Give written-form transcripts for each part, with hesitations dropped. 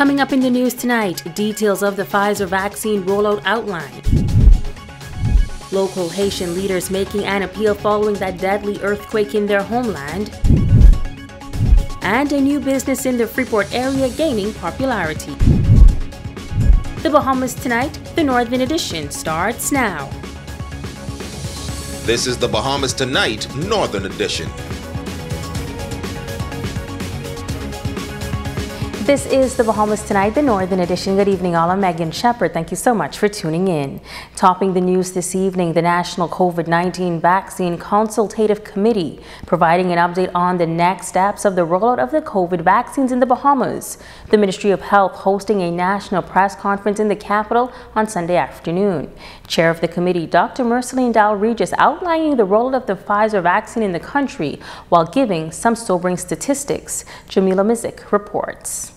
Coming up in the news tonight, details of the Pfizer vaccine rollout outline. Local Haitian leaders making an appeal following that deadly earthquake in their homeland. And a new business in the Freeport area gaining popularity. The Bahamas Tonight, the Northern Edition, starts now. This is the Bahamas Tonight, Northern Edition. This is the Bahamas Tonight, the Northern Edition. Good evening, all. I'm Megan Shepard. Thank you so much for tuning in. Topping the news this evening, the National COVID-19 Vaccine Consultative Committee providing an update on the next steps of the rollout of the COVID vaccines in the Bahamas. The Ministry of Health hosting a national press conference in the capital on Sunday afternoon. Chair of the committee, Dr. Merceline Dal-Regis, outlining the rollout of the Pfizer vaccine in the country while giving some sobering statistics. Jamila Mizik reports.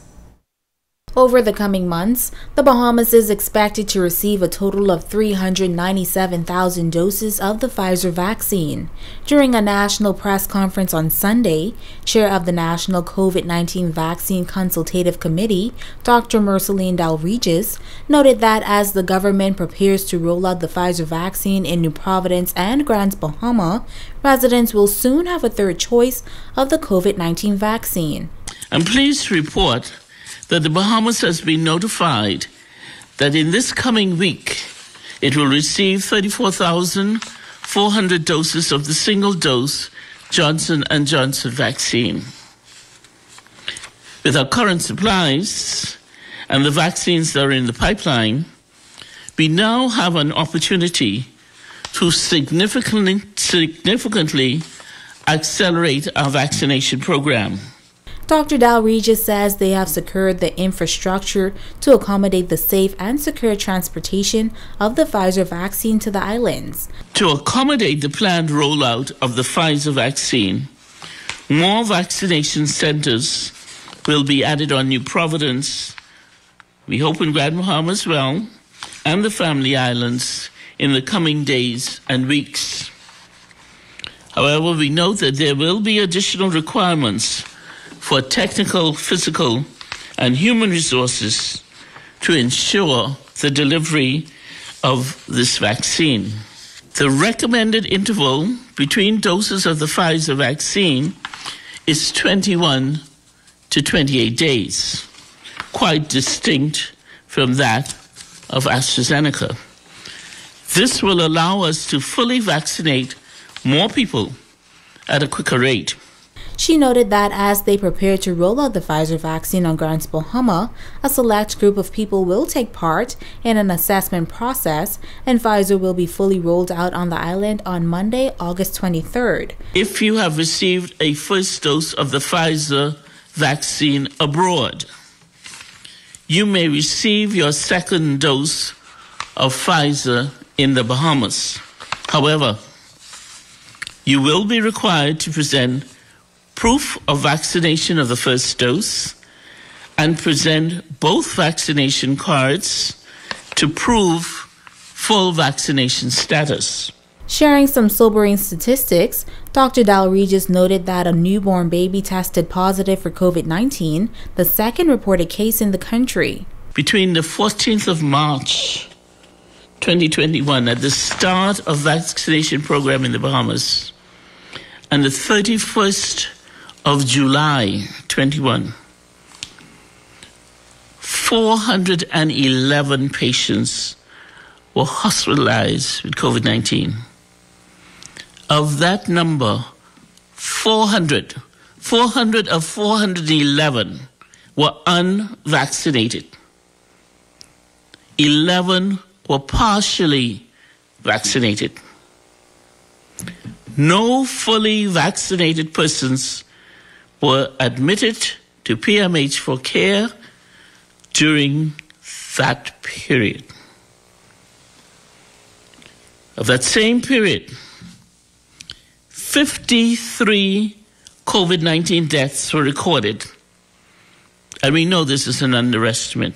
Over the coming months, the Bahamas is expected to receive a total of 397,000 doses of the Pfizer vaccine. During a national press conference on Sunday, Chair of the National COVID-19 Vaccine Consultative Committee, Dr. Merceline Dal-Regis, noted that as the government prepares to roll out the Pfizer vaccine in New Providence and Grand Bahama, residents will soon have a third choice of the COVID-19 vaccine. I'm pleased to report that the Bahamas has been notified that in this coming week it will receive 34,400 doses of the single-dose Johnson & Johnson vaccine. With our current supplies and the vaccines that are in the pipeline, we now have an opportunity to significantly accelerate our vaccination program. Dr. Dal-Regis says they have secured the infrastructure to accommodate the safe and secure transportation of the Pfizer vaccine to the islands. To accommodate the planned rollout of the Pfizer vaccine, more vaccination centers will be added on New Providence, we hope in Grand Bahama as well, and the Family Islands in the coming days and weeks. However, we note that there will be additional requirements for technical, physical, and human resources to ensure the delivery of this vaccine. The recommended interval between doses of the Pfizer vaccine is 21 to 28 days, quite distinct from that of AstraZeneca. This will allow us to fully vaccinate more people at a quicker rate. She noted that as they prepare to roll out the Pfizer vaccine on Grand Bahama, a select group of people will take part in an assessment process, and Pfizer will be fully rolled out on the island on Monday, August 23rd. If you have received a first dose of the Pfizer vaccine abroad, you may receive your second dose of Pfizer in the Bahamas. However, you will be required to present proof of vaccination of the first dose and present both vaccination cards to prove full vaccination status. Sharing some sobering statistics, Dr. Dal-Regis noted that a newborn baby tested positive for COVID-19, the second reported case in the country. Between the 14th of March 2021, at the start of vaccination program in the Bahamas, and the 31st of July 21, 411 patients were hospitalized with COVID-19. Of that number, 400 of 411 were unvaccinated. 11 were partially vaccinated. No fully vaccinated persons were admitted to PMH for care during that period. Of that same period, 53 COVID-19 deaths were recorded. And we know this is an underestimate.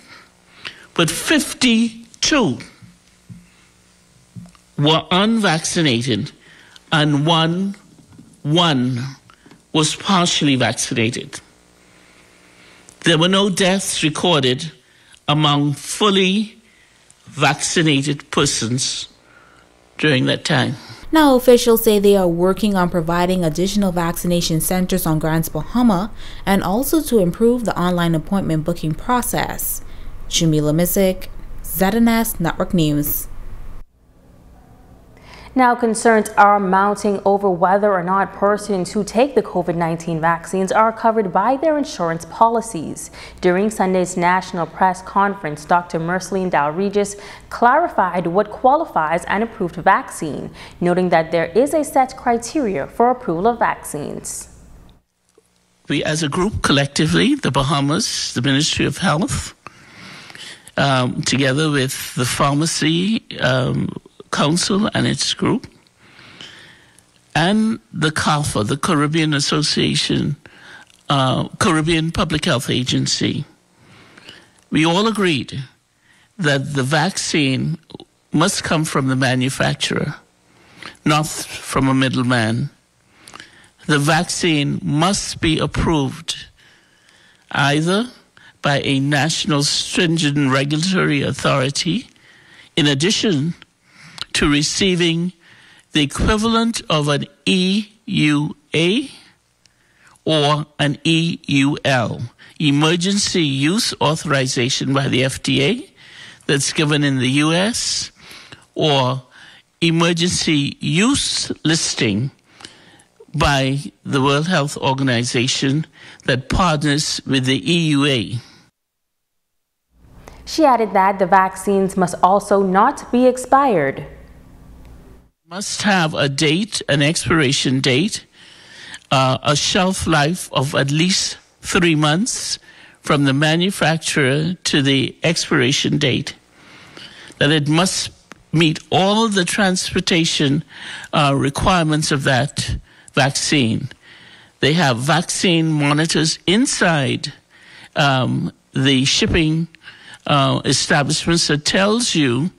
But 52 were unvaccinated and one was partially vaccinated. There were no deaths recorded among fully vaccinated persons during that time. Now, officials say they are working on providing additional vaccination centers on Grand Bahama and also to improve the online appointment booking process. Jamila Mizik, ZNS Network News. Now, concerns are mounting over whether or not persons who take the COVID-19 vaccines are covered by their insurance policies. During Sunday's national press conference, Dr. Merceline Dalregis clarified what qualifies an approved vaccine, noting that there is a set criteria for approval of vaccines. We, as a group, collectively, the Bahamas, the Ministry of Health, together with the Pharmacy Council and its group, and the CAFA, the Caribbean Association, Caribbean Public Health Agency, we all agreed that the vaccine must come from the manufacturer, not from a middleman. The vaccine must be approved either by a national stringent regulatory authority, in addition to receiving the equivalent of an EUA or an EUL, Emergency Use Authorization by the FDA, that's given in the US, or Emergency Use Listing by the World Health Organization that partners with the EUA. She added that the vaccines must also not be expired. Must have a date, an expiration date, a shelf life of at least 3 months from the manufacturer to the expiration date. That it must meet all the transportation requirements of that vaccine. They have vaccine monitors inside the shipping establishments that tells you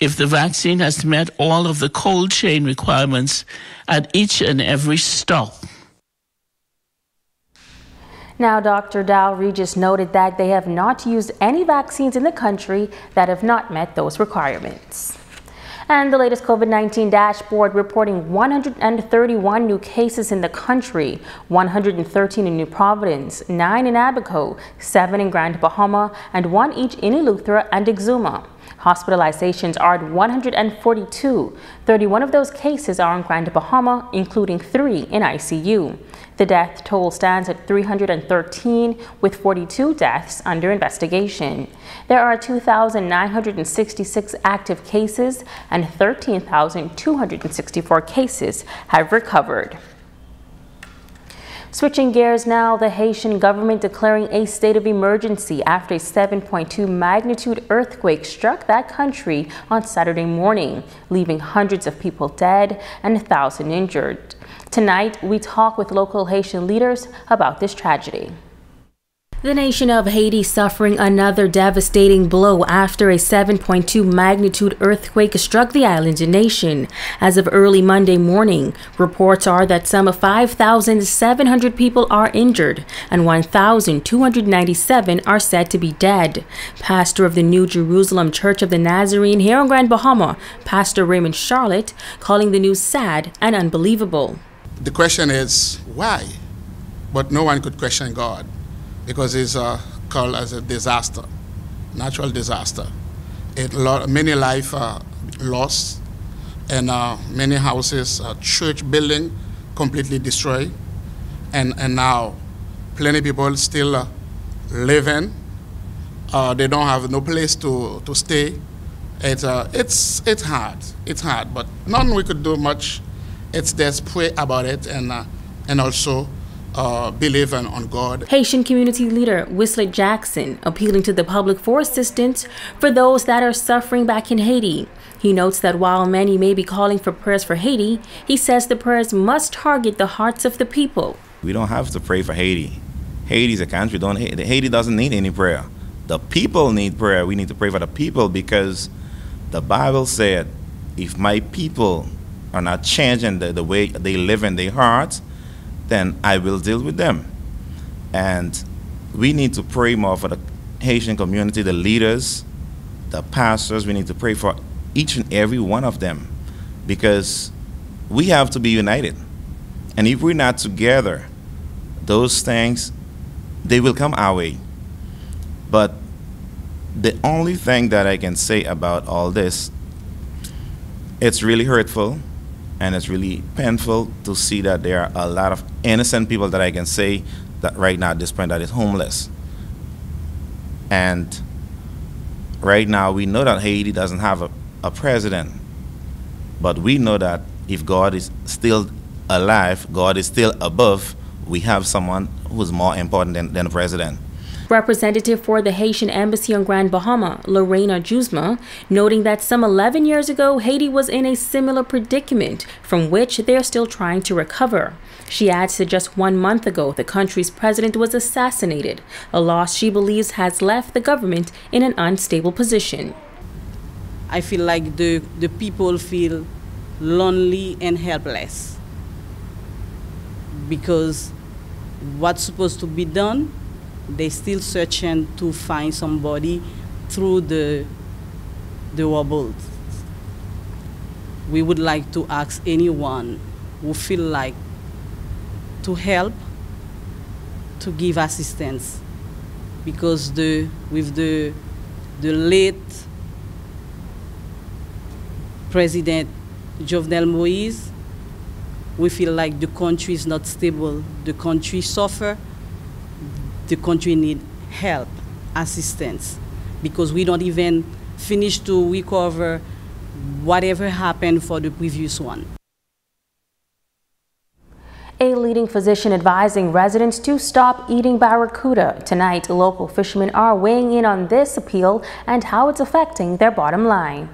if the vaccine has met all of the cold chain requirements at each and every stop. Now, Dr. Dalregis noted that they have not used any vaccines in the country that have not met those requirements. And the latest COVID-19 dashboard reporting 131 new cases in the country, 113 in New Providence, 9 in Abaco, 7 in Grand Bahama, and 1 each in Eleuthera and Exuma. Hospitalizations are at 142. 31 of those cases are in Grand Bahama, including 3 in ICU. The death toll stands at 313, with 42 deaths under investigation. There are 2,966 active cases and 13,264 cases have recovered. Switching gears now, the Haitian government declaring a state of emergency after a 7.2 magnitude earthquake struck that country on Saturday morning, leaving hundreds of people dead and 1,000 injured. Tonight, we talk with local Haitian leaders about this tragedy. The nation of Haiti suffering another devastating blow after a 7.2 magnitude earthquake struck the island nation. As of early Monday morning, reports are that some 5,700 people are injured and 1,297 are said to be dead. Pastor of the New Jerusalem Church of the Nazarene here in Grand Bahama, Pastor Raymond Charlotte, calling the news sad and unbelievable. The question is why? But no one could question God, because it's called as a disaster, natural disaster. Many lives lost, and many houses, church building completely destroyed, and now plenty of people still living. They don't have no place to stay. It's hard. It's hard, but none we could do much. It's just pray about it and also believe on God. Haitian community leader Whistler Jackson appealing to the public for assistance for those that are suffering back in Haiti. He notes that while many may be calling for prayers for Haiti, he says the prayers must target the hearts of the people. We don't have to pray for Haiti. Haiti's a country. Haiti doesn't need any prayer. The people need prayer. We need to pray for the people, because the Bible said, if my people are not changing the way they live in their hearts, then I will deal with them. And we need to pray more for the Haitian community, the leaders, the pastors. We need to pray for each and every one of them, because we have to be united. And if we're not together, those things, they will come our way. But the only thing that I can say about all this, it's really hurtful and it's really painful to see that there are a lot of innocent people that I can say that right now at this point that is homeless. And right now we know that Haiti doesn't have a president, but we know that if God is still alive, God is still above, we have someone who's more important than the president. Representative for the Haitian Embassy on Grand Bahama, Lorena Juzma, noting that some 11 years ago, Haiti was in a similar predicament from which they're still trying to recover. She adds that just 1 month ago, the country's president was assassinated, a loss she believes has left the government in an unstable position. I feel like the people feel lonely and helpless because what's supposed to be done, they're still searching to find somebody through the rubble. We would like to ask anyone who feel like to help, to give assistance, because with the late President Jovenel Moïse, we feel like the country is not stable. The country suffers. The country needs help, assistance, because we don't even finish to recover whatever happened for the previous one. A leading physician advising residents to stop eating barracuda. Tonight, local fishermen are weighing in on this appeal and how it's affecting their bottom line.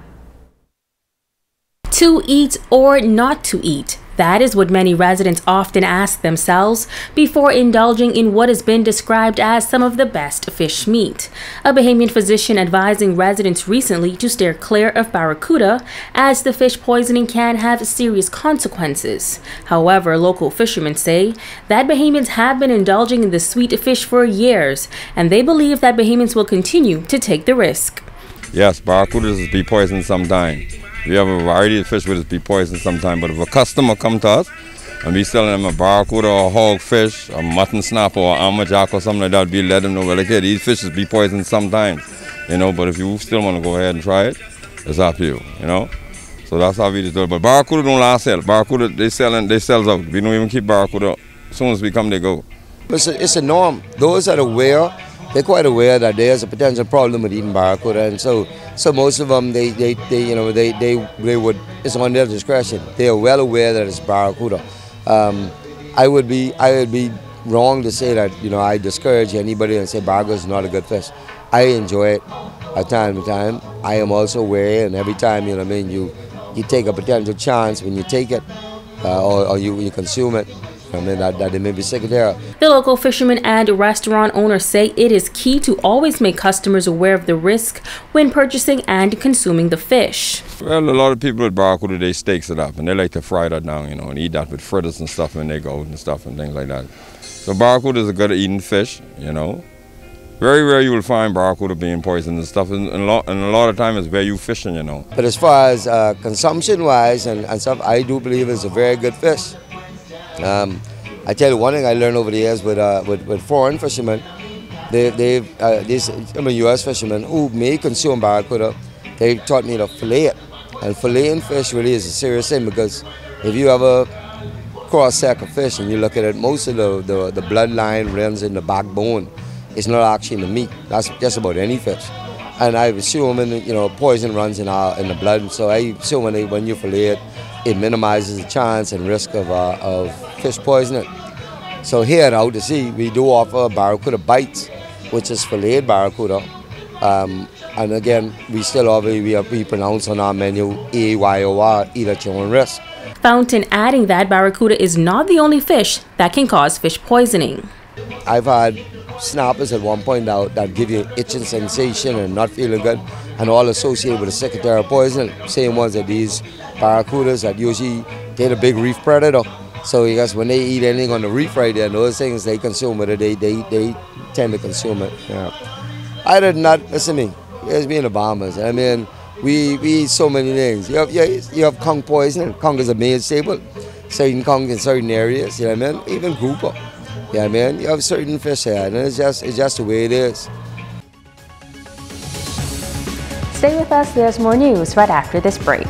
To eat or not to eat? That is what many residents often ask themselves before indulging in what has been described as some of the best fish meat. A Bahamian physician advising residents recently to steer clear of barracuda, as the fish poisoning can have serious consequences. However, local fishermen say that Bahamians have been indulging in the sweet fish for years, and they believe that Bahamians will continue to take the risk. Yes, barracudas be poisoned sometime. We have a variety of fish which be poisoned sometimes, but if a customer come to us and we selling them a barracuda or a hog fish, a mutton snapper or amberjack or something like that, we let them know, well, okay, these fishes be poisoned sometimes, you know, but if you still want to go ahead and try it, it's up to you, you know. So that's how we do it. But barracuda don't last sale. Barracuda, they sell out. We don't even keep barracuda. As soon as we come, they go. It's a norm. Those that are aware, they're quite aware that there's a potential problem with eating barracuda, and so most of them they would, it's on their discretion. They are well aware that it's barracuda. I would be wrong to say that, you know, I discourage anybody and say barracuda is not a good fish. I enjoy it at time to time. I am also aware, and every time, you know what I mean, you take a potential chance when you take it or you consume it. I mean, that they may be sick of there. The local fishermen and restaurant owners say it is key to always make customers aware of the risk when purchasing and consuming the fish. Well, a lot of people with barracuda, they steaks it up and they like to fry that down, you know, and eat that with fritters and stuff when they go and stuff and things like that. So barracuda is a good eating fish, you know. Very rare you will find barracuda being poisoned and stuff, and a lot of time it's where you fishing, you know. But as far as consumption-wise and stuff, I do believe it's a very good fish. I tell you one thing I learned over the years with foreign fishermen, these U.S. fishermen who may consume barracuda, they taught me to fillet it. And filleting fish really is a serious thing, because if you have a cross-seck of fish and you look at it, most of the bloodline runs in the backbone. It's not actually in the meat. That's just about any fish. And I assume, you know, poison runs in the blood. So I assume when you fillet it, it minimizes the chance and risk of fish poisoning. So here out to sea, we do offer barracuda bites, which is filleted barracuda. And again, we still offer, we pronounce on our menu A-Y-O-R, eat at your own risk. Fountain adding that barracuda is not the only fish that can cause fish poisoning. I've had snappers at one point out that give you itching sensation and not feeling good, and all associated with a secondary poison. Same ones as these barracudas that usually they're the big reef predator. So because when they eat anything on the reef right there, and those things they consume it, they tend to consume it. Yeah. Other than that, listen to me, it's me in the Bahamas. I mean, we eat so many things. You have conch poisoning. Conch is a main staple. Certain conch in certain areas, you know what I mean? Even grouper. You know what I mean? You have certain fish here, and it's just the way it is. Stay with us, there's more news right after this break.